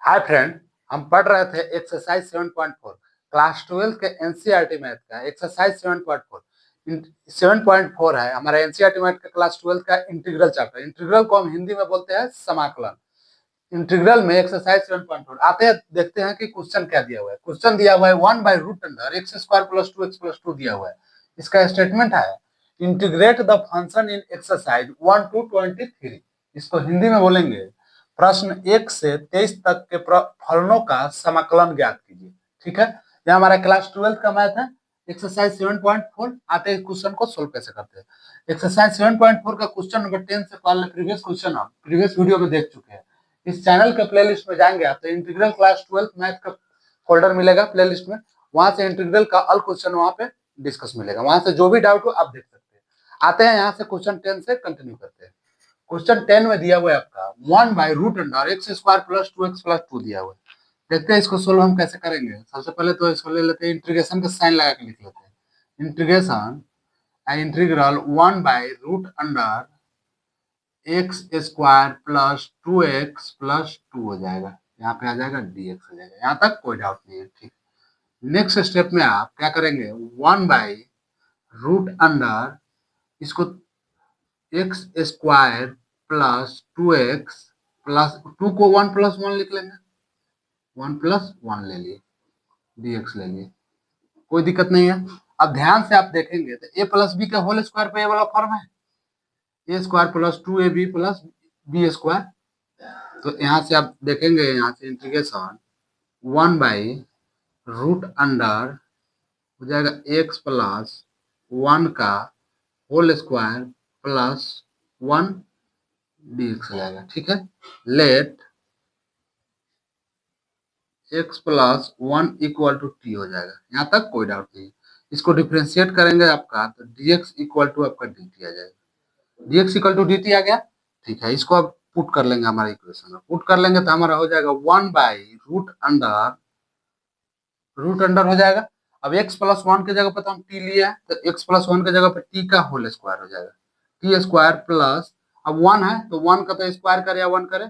Hi friend, हम पढ़ रहे थे एक्सरसाइज 7.4 क्लास 12 के एनसीईआरटी मैथ का एक्सरसाइज 7.4। 7.4 है हमारा एनसीईआरटी मैथ का क्लास 12 का इंटीग्रल चैप्टर। इंटीग्रल को हम हिंदी में बोलते हैं समाकलन। इंटीग्रल में एक्सरसाइज 7.4 आते हैं, देखते हैं कि क्वेश्चन क्या दिया हुआ है। क्वेश्चन दिया हुआ है 1/√x² + 2x + 2 दिया हुआ है। इसका स्टेटमेंट है integrate the function in exercise 1 to 23। इसको हिंदी में बोलेंगे प्रश्न 1 से 23 तक के फलनों का समाकलन ज्ञात कीजिए। ठीक है, यह हमारा क्लास 12 का मैथ है। एक्सरसाइज 7.4 आते हैं, क्वेश्चन को सोल्व कैसे करते हैं। एक्सरसाइज 7.4 का क्वेश्चन नंबर 10 से पहले प्रीवियस क्वेश्चन हम प्रीवियस वीडियो में देख चुके हैं। इस चैनल के प्लेलिस्ट में जाएंगे आप तो इंटीग्रल क्लास 12 मैथ का फोल्डर मिलेगा प्लेलिस्ट में, वहां से इंटीग्रल का ऑल क्वेश्चन वहां पे डिस्कस मिलेगा, वहां से जो भी डाउट हो आप देख सकते हैं। आते हैं यहाँ से क्वेश्चन 10 से कंटिन्यू करते हैं। क्वेश्चन 10 में दिया हुआ है आपका 1/√x² + 2x + 2 दिया हुआ है। देखते हैं इसको सोल्व हम कैसे करेंगे। सबसे पहले तो इसको ले लेते हैं, इंटीग्रेशन का साइन लगा के लिख लेते हैं। इंटीग्रेशन इंटीग्रल 1/√x² + 2x + 2 हो जाएगा। यहाँ पे आ जाएगा dx हो जाएगा। यहाँ तक कोई डाउट नहीं है। ठीक, नेक्स्ट स्टेप में आप क्या करेंगे, 1/√, इसको x² + 2x + 2 को 1 + 1 लिख लेंगे, 1 + 1 ले लिए, dx ले लिए, कोई दिक्कत नहीं है। अब ध्यान से आप देखेंगे तो a + b का होल स्क्वायर पे ये वाला फॉर्म है, a² + 2ab + b²। तो यहाँ से आप देखेंगे, यहाँ से इंटीग्रेशन 1/√, हो जाएगा x + 1 का होल स्क्वायर + 1 dx हो जाएगा। ठीक है, लेट x + 1 = t हो जाएगा। यहाँ तक कोई डाउट नहीं। इसको डिफ्रेंशिएट करेंगे आपका तो dx = आपका dt आ जाएगा। dx = dt आ गया। ठीक है, इसको अब पुट कर लेंगे हमारे इक्वेशन में। पुट कर लेंगे तो हमारा हो जाएगा 1/√रूट अंडर हो जाएगा। अब x + 1 की जगह पर तो हम t लिए हैं, तो x + 1 की जगह पर t का होल स्क्वायर हो जाएगा। t² प्लस, अब 1 है तो 1 का तो स्क्वायर करे या 1 करे,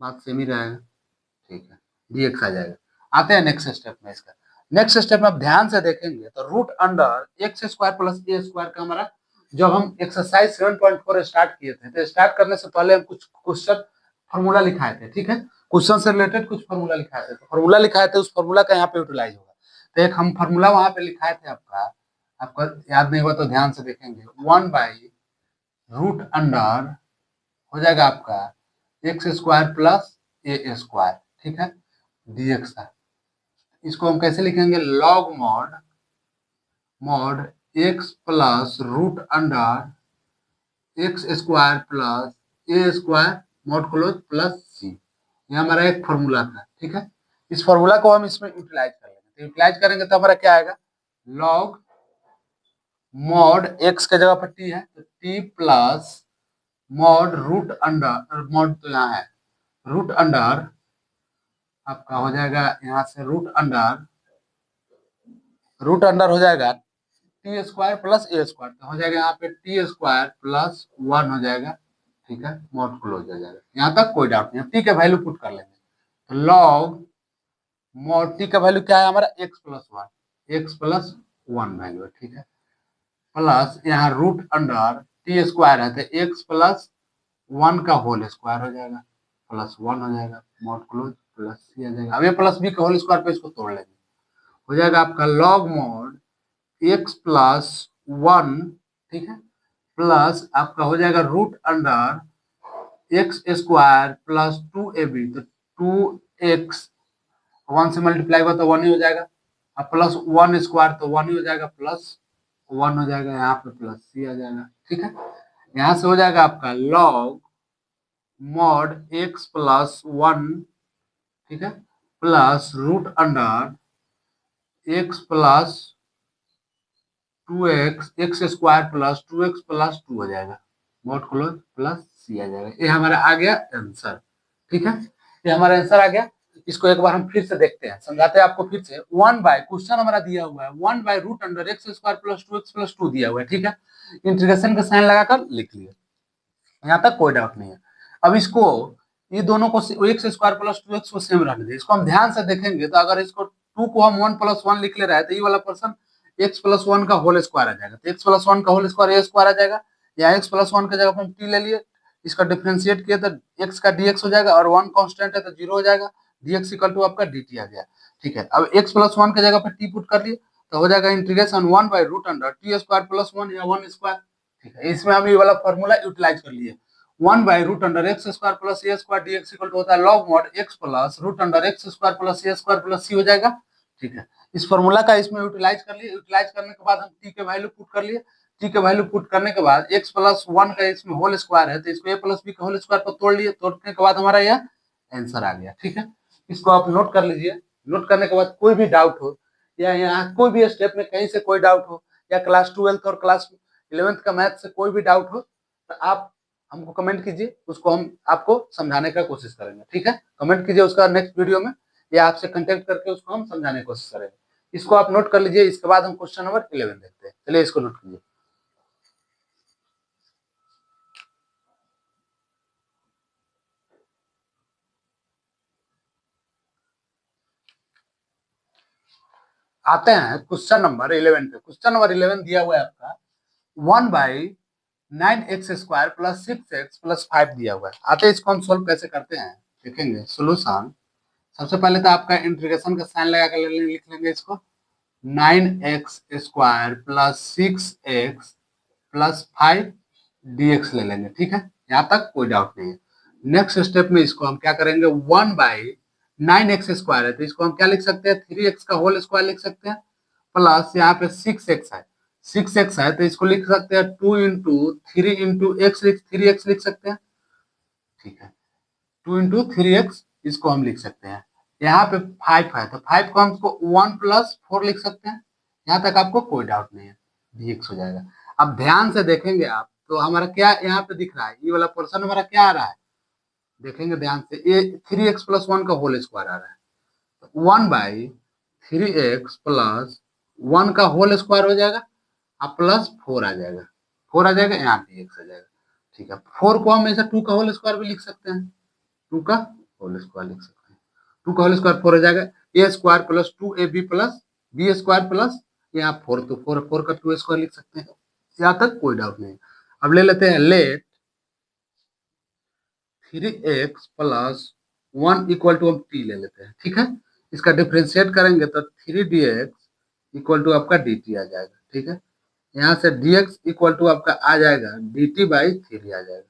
बात सेम ही रहेगा। ठीक है, dx आ जाएगा। आते हैं नेक्स्ट स्टेप में। इसका नेक्स्ट स्टेप में आप ध्यान से देखेंगे तो √x² + a² का हमारा, जब हम एक्सरसाइज 7.4 स्टार्ट किए थे तो स्टार्ट करने से पहले हम कुछ क्वेश्चन फॉर्मूला लिखाए थे। ठीक है, क्वेश्चन से रिलेटेड कुछ फॉर्मूला लिखाए थे, तो फॉर्मूला लिखाए थे, उस फॉर्मूला का यहाँ पे यूटिलाइज होगा। तो एक हम फॉर्मूला वहां पे लिखाए थे, आपका याद नहीं हुआ तो ध्यान से देखेंगे। 1/√, हो जाएगा आपका x² + a²। ठीक है, dx है। इसको हम कैसे लिखेंगे, log mod x + √x² + a² mod close plus c। ये हमारा एक फॉर्मूला था। ठीक है, इस फॉर्मूला को हम इसमें यूटिलाइज कर लेंगे। तो यूटिलाइज करेंगे तो हमारा क्या आएगा, लॉग मॉड x के जगह पर t है तो t प्लस मॉड √, मॉड तो यहाँ है, √, आपका हो जाएगा यहाँ से √, हो जाएगा t² + a², तो हो जाएगा यहाँ पे t² + 1 हो जाएगा। ठीक है, मॉड क्लोज हो जाएगा। यहाँ तक कोई डाउट नहीं। t का वैल्यू पुट कर लेंगे तो लॉग मॉड t का वैल्यू क्या है हमारा, x + 1 वैल्यू है। ठीक है, प्लस यहाँ √t² है तो x + 1 का होल स्क्वायर हो जाएगा, प्लस 1 हो जाएगा, मॉड क्लोज प्लस c आ जाएगा। अब ये प्लस b का होल स्क्वायर पे इसको तोड़ लेंगे, हो जाएगा आपका लॉग मॉड x + 1, ठीक है, प्लस आपका हो जाएगा √x² + 2ab, तो 2x 1 से मल्टीप्लाई हुआ तो 1 ही हो जाएगा, अब प्लस 1² तो 1 ही हो जाएगा, प्लस 1 हो जाएगा, यहाँ पे प्लस c आ जाएगा। ठीक है, यहाँ से हो जाएगा आपका लॉग मॉड x + 1, ठीक है, plus √x + 2x x² + 2x + 2 हो जाएगा, मॉड क्लोज प्लस c आ जाएगा। ये हमारा आ गया आंसर। ठीक है, ये हमारा आंसर आ गया। इसको एक बार हम फिर से देखते हैं, समझाते हैं आपको फिर से। क्वेश्चन हमारा दिया हुआ है 1/√x² + 2x + 2 दिया हुआ है। ठीक है, इंटीग्रेशन का साइन लगाकर लिख लिया, यहाँ तक कोई डाउट नहीं है। अब इसको ये दोनों को x square plus two x को सेम रहने दे। इसको हम ध्यान से देखेंगे तो अगर इसको टू को हम वन प्लस वन लिख ले रहा है तो ये वाला पर्सन एक्स प्लस वन का होल स्क्वायर आ जाएगा। तो एक्स प्लस वन का होल स्क्वायर ए स्क्वायर आ जाएगा। या एक्स प्लस वन की जगह पर हम टी ले लिए, इसका डिफ्रेंशिएट किया तो एक्स का डीएक्स हो जाएगा, और वन कांस्टेंट है तो जीरो हो जाएगा। डीएक्स इक्वल टू आपका डी आ गया। ठीक है, अब एक्स प्लस वन की जगह पर टी पुट कर लिए तो हो जाएगा integration one by root under t square plus one या वन स्क्वायर। ठीक है, इसमें हम ये वाला फॉर्मूला यूटिलाइज कर लिए। One by root under x square plus a square d x equal to होता है log mod x plus root under x square plus a square plus C हो जाएगा। ठीक है, इस फॉर्मूला का इसमें यूटिलाइज कर लिए। यूटिलाइज करने के बाद हम टी के वैल्यू पुट कर लिए। टी के वैल्यू पुट करने के बाद एक्स प्लस वन का इसमें होल स्क्वायर है तो इसको ए प्लस बी का होल स्क्वायर पर तोड़ लिए। तोड़ने के बाद हमारा यह आंसर आ गया। ठीक है, इसको आप नोट कर लीजिए। नोट करने के बाद कोई भी डाउट हो या यहाँ कोई भी स्टेप में कहीं से कोई डाउट हो या क्लास 12th और क्लास 11th का मैथ से कोई भी डाउट हो तो आप हमको कमेंट कीजिए, उसको हम आपको समझाने का कोशिश करेंगे। ठीक है, कमेंट कीजिए उसका नेक्स्ट वीडियो में या आपसे कांटेक्ट करके उसको हम समझाने की कोशिश करेंगे। इसको आप नोट कर लीजिए। इसके बाद हम क्वेश्चन नंबर 11 देखते हैं। चलिए इसको नोट कीजिए। आते हैं क्वेश्चन नंबर 11 पे। क्वेश्चन नंबर 11 दिया हुआ है आपका 1/9x² प्लस 6x प्लस 5 दिया हुआ है। आते हैं इसको हम सोल्व कैसे करते हैं देखेंगे। सोल्यूशन सबसे पहले तो आपका इंटीग्रेशन का साइन लगा कर लिख लेंगे इसको। 9x² plus 6x plus 5 dx ले लेंगे। ठीक है, यहाँ तक कोई डाउट नहीं है। नेक्स्ट स्टेप में इसको हम क्या करेंगे, 1/9x² है तो इसको हम क्या लिख सकते हैं, 3x का होल स्क्वायर लिख सकते हैं, प्लस यहाँ पे 6x है। 6x है तो इसको लिख सकते हैं 2 इंटू 3 इंटू एक्स 3x लिख सकते हैं। ठीक है, 2 इंटू 3x इसको हम लिख सकते हैं। यहाँ पे 5 है तो 5 को हम इसको 1 प्लस 4 लिख सकते हैं। यहाँ तक आपको कोई डाउट नहीं है, dx हो जाएगा। अब ध्यान से देखेंगे आप तो हमारा क्या यहाँ पे दिख रहा है, ये वाला पोर्शन हमारा क्या आ रहा है देखेंगे ध्यान से। ये 3x प्लस 1 का होल स्क्वायर आ रहा है। 1/3x प्लस 1 का होल स्क्वायर हो जाएगा अब प्लस 4 आ जाएगा। 4 आ जाएगा, यहाँ dx आ जाएगा। ठीक है, 4 को हम ऐसा 2 का होल स्क्वायर भी लिख सकते हैं। 2 का होल स्क्वायर लिख सकते हैं। 2 का होल स्क्वायर 4 हो जाएगा। A square plus 2ab plus b square plus यहाँ 4 तो 4 का 2 स्क्वायर लिख सकते हैं। यहाँ तक कोई डाउट नहीं। अब ले लेते हैं let 3x plus 1 equal to हम टी ले लेते हैं। ठीक है, इसका डिफ्रेंशिएट करेंगे तो 3dx इक्वल टू आपका dt आ जाएगा। ठीक है, यहाँ से dx इक्वल टू आपका आ जाएगा dt/3 आ जाएगा।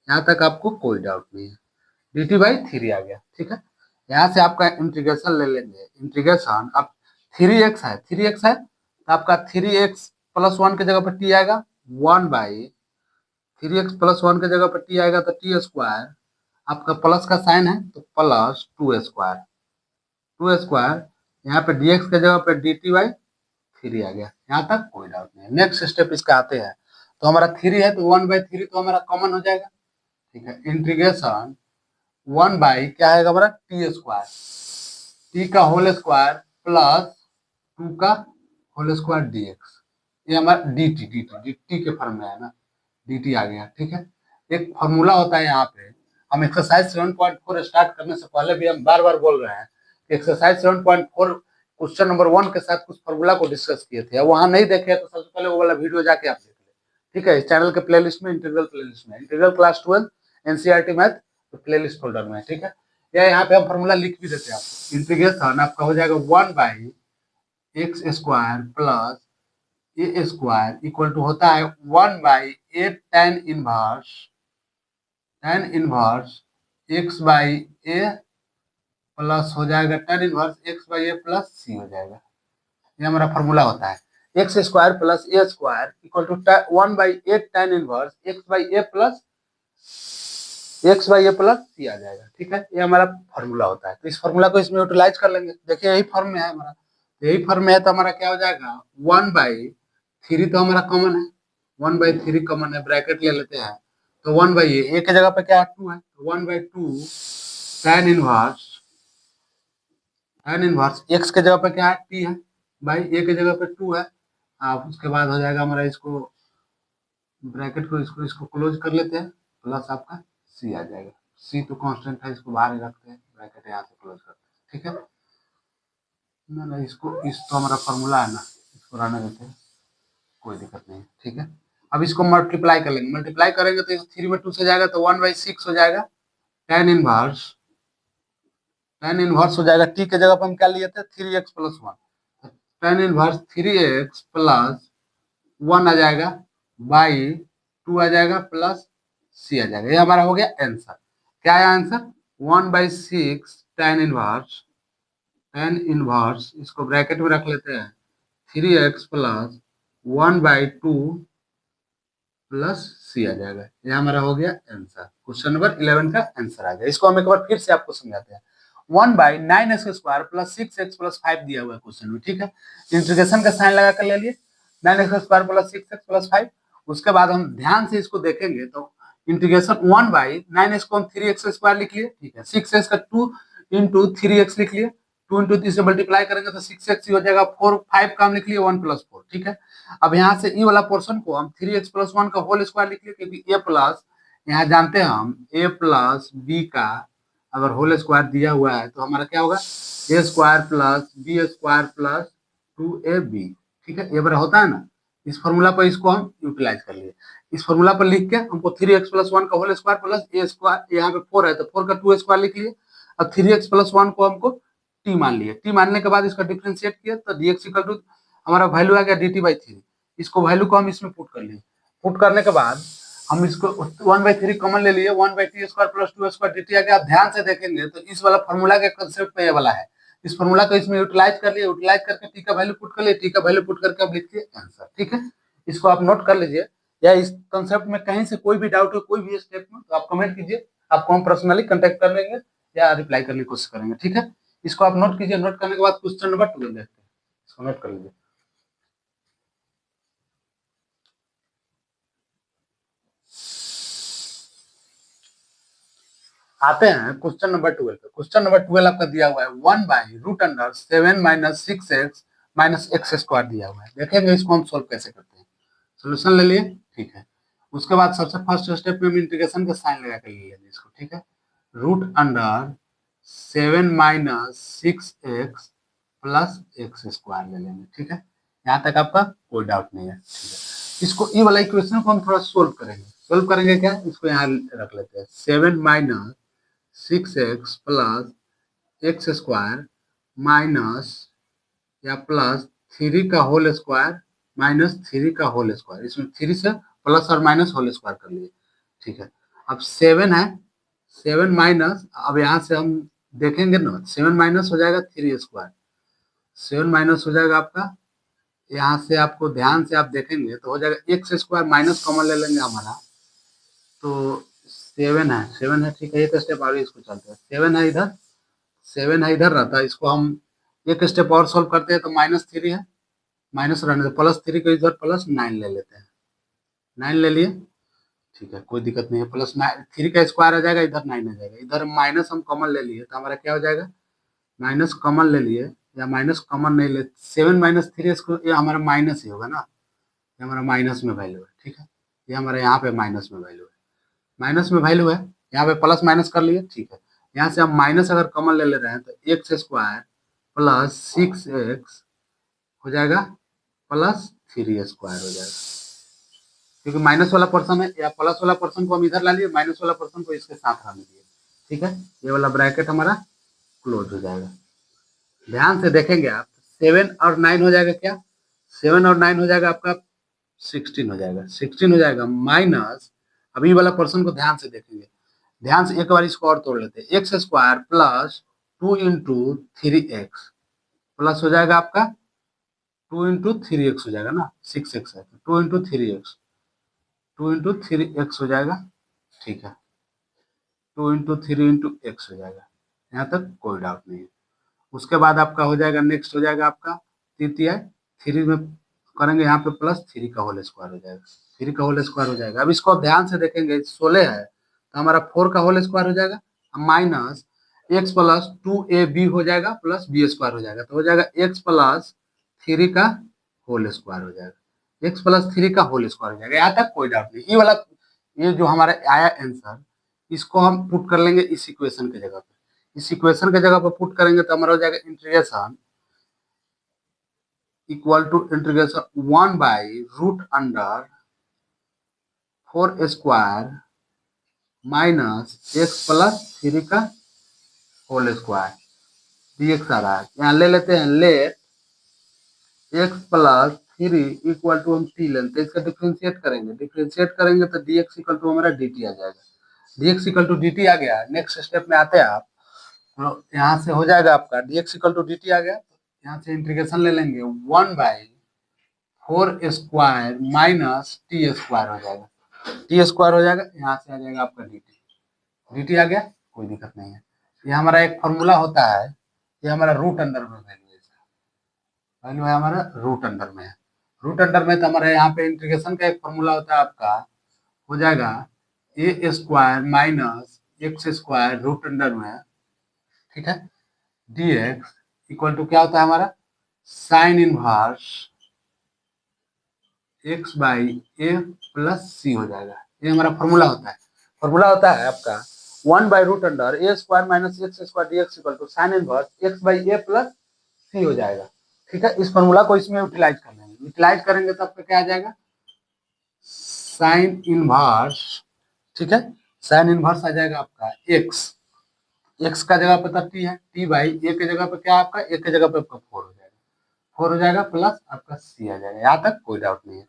यहाँ तक आपको कोई डाउट नहीं है, dt/3 आ गया। ठीक है, यहाँ से आपका इंटीग्रेशन ले लेंगे। इंटीग्रेशन अब 3x है, 3x है तो आपका 3x प्लस 1 की जगह पर t आएगा। 1/3x प्लस 1 की जगह पर t आएगा तो टी स्क्वायर, आपका प्लस का साइन है तो प्लस 2 स्क्वायर। 2 स्क्वायर यहाँ पे dx की जगह पे dt/3 आ गया। यहाँ तक कोई डाउट नहीं है। नेक्स्ट स्टेप इसका आते हैं तो हमारा 3 है तो 1/3 तो हमारा कॉमन हो जाएगा। ठीक है, इंटीग्रेशन 1 बाई क्या है हमारा टी स्क्वायर, टी का होल स्क्वायर प्लस 2 का होल स्क्वायर dx, ये हमारा dt के फॉर्म में है ना, dt आ गया। ठीक है, एक फॉर्मूला होता है यहाँ पे। हम एक्सरसाइज 7.4 स्टार्ट करने से पहले भी हम बार बार बोल रहे हैं एक्सरसाइज 7.4 क्वेश्चन नंबर 1 के साथ कुछ फॉर्मूला को डिस्कस किए थे। वहां नहीं देखे तो सबसे पहले वो वाला वीडियो जाके आप देख ले। ठीक है, इस चैनल के प्लेलिस्ट में इंटीग्रल प्लेलिस्ट में integral class 12 NCERT math playlist folder में। ठीक है, या यहाँ पे हम फॉर्मूला लिख भी देते हैं आपको। इंटीग्रेशन आपका हो जाएगा 1/x² plus a square equal to होता है 1/8 tan इनवर्स x/a प्लस हो जाएगा tan inverse x/a plus C हो जाएगा। ये हमारा फॉर्मूला होता है। x² plus a square equal to 1/8 tan inverse x/a plus C आ जाएगा। ठीक है, ये हमारा फॉर्मूला होता है। तो इस फॉर्मूला को इसमें यूटिलाइज कर लेंगे। देखिए यही फॉर्म में है हमारा, यही फॉर्म में है तो हमारा क्या हो जाएगा 1/3 तो हमारा कॉमन है, 1/3 कॉमन है, ब्रैकेट ले लेते हैं तो 1/a की जगह पे क्या 2 है, 1/2 tan इनवर्स x के जगह पे क्या है t है, भाई a की जगह पे 2 है। आप उसके बाद हो जाएगा हमारा, इसको ब्रैकेट को इसको क्लोज कर लेते हैं, प्लस आपका c आ जाएगा। सी तो कांस्टेंट है, इसको बाहर ही रखते हैं, ब्रैकेट यहाँ से क्लोज करते हैं, ठीक है ना ना, इसको इस तो हमारा फॉर्मूला है ना, इसको रहने देते हैं, कोई दिक्कत नहीं है, ठीक है। अब इसको मल्टीप्लाई कर लेंगे, मल्टीप्लाई करेंगे तो 3 में 2 से जाएगा तो 1/6 हो जाएगा, tan इनवर्स हो जाएगा। टी के जगह पर हम क्या लिए थे 3x plus 1, tan inverse 3x plus 1 आ जाएगा बाई 2 आ जाएगा प्लस सी आ जाएगा। ये हमारा हो गया आंसर। क्या है आंसर 1/6 tan इनवर्स इसको ब्रैकेट में रख लेते हैं 3x प्लस 1/2 प्लस सी आ जाएगा। ये हमारा हो गया आंसर। क्वेश्चन नंबर 11 का आंसर आ गया। इसको हम एक बार फिर से आपको समझाते हैं। 1/9x² प्लस 6x प्लस 5 दिया हुआ है क्वेश्चन में, ठीक है। इंटीग्रेशन का साइन लगा कर ले लिए 9x² प्लस 6x प्लस 5। उसके बाद हम ध्यान से इसको देखेंगे तो इंटीग्रेशन 1/9x को हम 3x² लिख लिए, ठीक है। 6x का 2 इंटू 3x लिख लिए, 2 इंटू 3 से मल्टीप्लाई करेंगे तो 6x हो जाएगा, 4 5 का हम लिख लिए 1 प्लस 4, ठीक है। अब यहाँ से ई वाला पोर्शन को हम 3x प्लस 1 का होल स्क्वायर लिख लिए, क्योंकि ए प्लस यहाँ जानते हैं हम a प्लस बी का अगर होल स्क्वायर दिया हुआ है तो हमारा क्या होगा a square plus b square plus 2ab, ठीक है। ये बार होता है ना, इस फॉर्मूला पर इसको हम यूटिलाइज कर लिए। इस फॉर्मूला पर लिख के हमको 3x प्लस 1 का whole square plus a square, यहाँ पे 4 है तो 4 का 2 स्क्वायर लिख लिए। अब 3x प्लस 1 को हमको t मान लिए, t मानने के बाद इसका डिफ्रेंशिएट किया तो dx इक्वल टू हमारा वैल्यू आ गया dt/3। इसको वैल्यू को हम इसमें पुट कर लिए। पुट करने के बाद हम इसको 1/3 कॉमन ले लिए, 1/t² प्लस 2² dt आ गया। ध्यान से देखेंगे तो इस वाला फॉर्मूला के कांसेप्ट पे ये वाला है। इस फॉर्मूला को इसमें यूटिलाइज कर लिए, यूटिलाइज करके टी का वैल्यू पुट कर लिए, टी का वैल्यू पुट करके अब लिखिए आंसर, ठीक है। इसको आप नोट कर लीजिए, या इस कांसेप्ट में कहीं से कोई भी डाउट हो कोई भी स्टेप में तो आप कमेंट कीजिए, आपको हम पर्सनली कांटेक्ट कर लेंगे या रिप्लाई करने की कोशिश करेंगे, ठीक है। इसको आप नोट कीजिए। नोट करने के बाद क्वेश्चन नंबर 12 देखते हैं, इसको नोट कर लीजिए। आते हैं क्वेश्चन नंबर 12 पे। क्वेश्चन नंबर 12 आपका दिया हुआ है 1/√7 माइनस 6x माइनस x² दिया हुआ है। देखेंगे इसको हम सोल्व कैसे करते हैं। सोल्यूशन ले लिए, ठीक है। उसके बाद सबसे फर्स्ट स्टेप में हम इंटीग्रेशन का साइन लगा कर लिए इसको, ठीक है। √7 माइनस 6x प्लस x² ले लेंगे, ठीक है। यहाँ तक आपका कोई डाउट नहीं है, ठीक है। इसको ये वाला इक्वेशन को हम थोड़ा सोल्व करेंगे। सोल्व करेंगे क्या, इसको यहाँ रख लेते हैं 7 minus 6x plus x² minus या प्लस 3 का होल स्क्वायर माइनस 3 का होल स्क्वायर। इसमें 3 से प्लस और माइनस होल स्क्वायर कर लिए, ठीक है। अब 7 है, 7 माइनस, अब यहाँ से हम देखेंगे ना 7 माइनस हो जाएगा 3², 7 माइनस हो जाएगा आपका, यहाँ से आपको ध्यान से आप देखेंगे तो हो जाएगा x² माइनस कॉमन ले लेंगे हमारा, तो 7 है, ठीक है। एक स्टेप आगे इसको चलते हैं, 7 है इधर, 7 है इधर रहता है। इसको हम एक स्टेप और सोल्व करते हैं तो -3 है, माइनस रहने से +3 को इधर +9 ले लेते हैं, 9 ले लिए, ठीक है, कोई दिक्कत नहीं है। प्लस 3 का स्क्वायर आ जाएगा, इधर 9 आ जाएगा। इधर माइनस हम कॉमन ले लिए तो हमारा क्या हो जाएगा, माइनस कॉमन ले लिए या माइनस कॉमन नहीं ले, 7 माइनस 3 इसको ये हमारा माइनस ही होगा ना, ये हमारा माइनस में वैल्यू है, ठीक है। ये हमारे यहाँ पे माइनस में वैल्यू है, माइनस में वैल्यू है, यहाँ पे प्लस माइनस कर लिए, ठीक है। यहाँ से हम माइनस अगर कॉमन ले ले रहे हैं तो x² प्लस 6x हो जाएगा प्लस 3² हो जाएगा, क्योंकि माइनस वाला पर्सन है, या प्लस वाला पर्सन को हम इधर ला लिए, माइनस वाला पर्सन को इसके साथ रख दिए, ठीक है। ये वाला ब्रैकेट हमारा क्लोज हो जाएगा। ध्यान से देखेंगे आप, 7 और 9 हो जाएगा क्या, 7 और 9 हो जाएगा आपका 16 हो जाएगा, 16 हो जाएगा माइनस, अभी वाला पर्सन को ध्यान से देखेंगे, ध्यान से एक बार इसको और तोड़ लेते हैं, x² plus 2 into 3x plus हो जाएगा आपका 2 इंटू 3x हो जाएगा ना, 6x है, 2 इंटू 3x, 2 इंटू 3x हो जाएगा, ठीक है। 2 इंटू 3 इंटू x हो जाएगा, यहाँ तक कोई डाउट नहीं है। उसके बाद आपका हो जाएगा, नेक्स्ट हो जाएगा आपका तृतीय, 3 में करेंगे यहाँ पे प्लस 3 का होल स्क्वायर हो जाएगा, 3 का होल स्क्वायर हो जाएगा। अब इसको ध्यान से देखेंगे, 16 है तो हमारा 4 का होल स्क्वायर हो जाएगा, माइनस x प्लस 2ab हो जाएगा प्लस b² हो जाएगा, तो हो जाएगा x प्लस 3 का होल स्क्वायर हो जाएगा, x प्लस 3 का होल स्क्वायर हो जाएगा। यहाँ तक कोई डाउट नहीं। ये वाला, ये जो हमारा आया आंसर, इसको हम पुट कर लेंगे इस इक्वेशन की जगह पे। इस इक्वेशन की जगह पे पुट करेंगे तो हमारा हो जाएगा integration equal to integration 1/√4² minus x plus 3 का होल स्क्वायर dx आ रहा है। यहाँ ले लेते हैं let x plus 3 equal to हम टी लेते हैं, इसका डिफ्रेंशिएट करेंगे तो dx इक्वल टू हमारा dt आ जाएगा। dx इक्वल टू dt आ गया। नेक्स्ट स्टेप में आते हैं आप, तो यहाँ से हो जाएगा आपका dx इक्वल टू dt आ गया। यहाँ से इंटीग्रेशन ले लेंगे 1/4² माइनस टी स्क्वायर हो जाएगा। टी स्क्वायर हो जाएगा, यहाँ से आ जाएगा आपका dt आ गया, कोई दिक्कत नहीं है। ये हमारा एक फॉर्मूला होता है, ये हमारा रूट अंडर में वैल्यू है, वैल्यू है हमारा रूट अंडर में है। रूट अंडर में तो हमारे यहाँ पे इंटीग्रेशन का एक फॉर्मूला होता है आपका, हो जाएगा a² minus x square root under में, ठीक है, dx इक्वल टू क्या होता है हमारा sine inverse x by a plus C हो जाएगा। ये हमारा फॉर्मूला होता है। फॉर्मूला होता है आपका 1/√a² minus x square dx equal to sine inverse x by a plus C हो जाएगा। ठीक है, इस फॉर्मूला को इसमें यूटिलाइज कर लेंगे। यूटिलाइज करेंगे तो आपका क्या आ जाएगा साइन इनवर्स, ठीक है, साइन इनवर्स आ जाएगा आपका एक्स का जगह पे टी है, टी बाई ए के जगह पे क्या आपका ए के जगह पे आपका 4 हो जाएगा प्लस आपका सी आ जाएगा। यहाँ तक कोई डाउट नहीं है।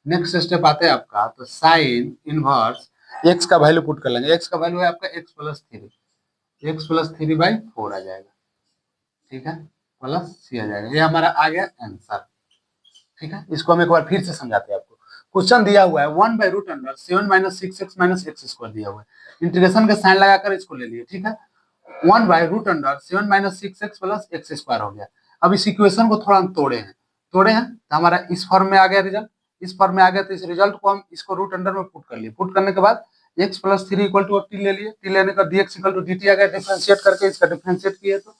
नेक्स्ट स्टेप आते हैं आपका, तो साइन इनवर्स एक्स का वैल्यू पुट कर लेंगे। एक्स का वैल्यू है आपका एक्स प्लस 3/4 आ जाएगा, ठीक है, प्लस सी आ जाएगा। ये हमारा आ गया आंसर। ठीक है, इसको हम एक बार फिर से समझाते हैं आपको। क्वेश्चन दिया हुआ है 1/√7 minus 6x minus x square दिया हुआ है। इंटीग्रेशन का साइन लगाकर इसको ले लिए, ठीक है। 1/√7 minus 6x plus x square हो गया। अब इस इक्वेशन को थोड़ा हम तोड़े हैं तो हमारा इस फॉर्म में आ गया रिजल्ट। इस फॉर्म में आ गया तो इस रिजल्ट को हम इसको रूट अंडर में पुट कर लिए। पुट करने के बाद x plus 3 equal to t ले लिए। टी लेने का dx इक्वल टू dt आ गया। डिफरेंशिएट करके इसका डिफरेंशिएट किए तो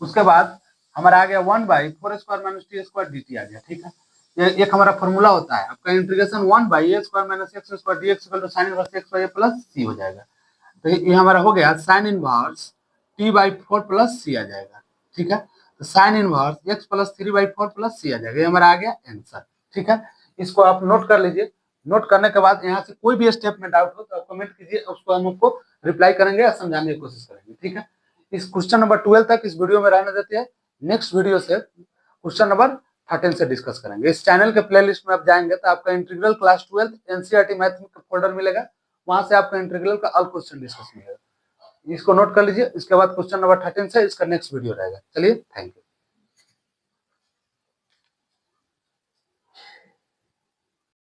उसके बाद हमारा आ गया 1/4² माइनस टी स्क्वायर dt आ गया। ठीक है, ये एक हमारा फॉर्मूला होता है आपका integration 1/a² minus x square dx equal to sine inverse x by a plus C हो जाएगा। तो ये हमारा हो गया sine inverse t/4 plus C आ जाएगा। ठीक है, तो sine inverse x plus 3/4 plus C आ जाएगा। ये हमारा आ गया आंसर। ठीक है, इसको आप नोट कर लीजिए। नोट करने के बाद यहाँ से कोई भी स्टेप में डाउट हो तो आप कमेंट कीजिए, उसको हम आपको रिप्लाई करेंगे या समझाने की कोशिश करेंगे। ठीक है, इस क्वेश्चन नंबर 12 तक इस वीडियो में रहने देते हैं। नेक्स्ट वीडियो से क्वेश्चन नंबर 13 से डिस्कस करेंगे। इस चैनल के प्लेलिस्ट में आप जाएंगे तो आपका इंटीग्रल क्लास 12 एनसीईआरटी मैथ का फोल्डर मिलेगा, वहां से आपका इंटीग्रल का ऑल क्वेश्चन डिस्कस मिलेगा। इसको नोट कर लीजिए। इसके बाद क्वेश्चन नंबर 13 से इसका नेक्स्ट वीडियो रहेगा। चलिए, थैंक यू।